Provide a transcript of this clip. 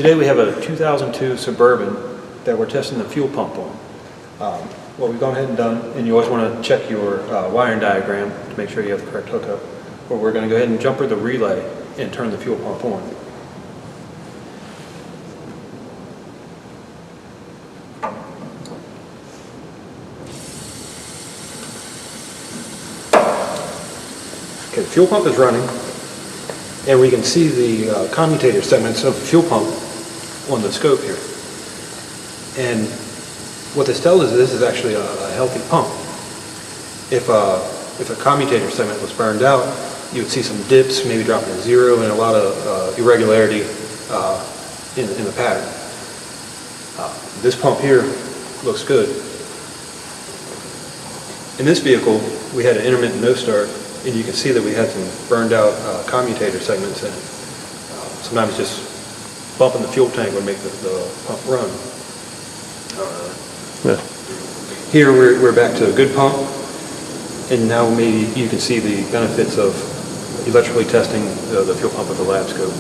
Today we have a 2002 Suburban that we're testing the fuel pump on. What we've gone ahead and done, and you always want to check your wiring diagram to make sure you have the correct hookup, but we're going to go ahead and jumper the relay and turn the fuel pump on. Okay, the fuel pump is running, and we can see the commutator segments of the fuel pump on the scope here. And what this tells us is this is actually a healthy pump. If a commutator segment was burned out, you would see some dips, maybe dropping to zero, and a lot of irregularity in the pattern. This pump here looks good. In this vehicle, we had an intermittent no start, and you can see that we had some burned out commutator segments in it. Sometimes just bumping the fuel tank would make the pump run. Yeah. Here we're back to a good pump, and now maybe you can see the benefits of electrically testing the fuel pump with the Labscope.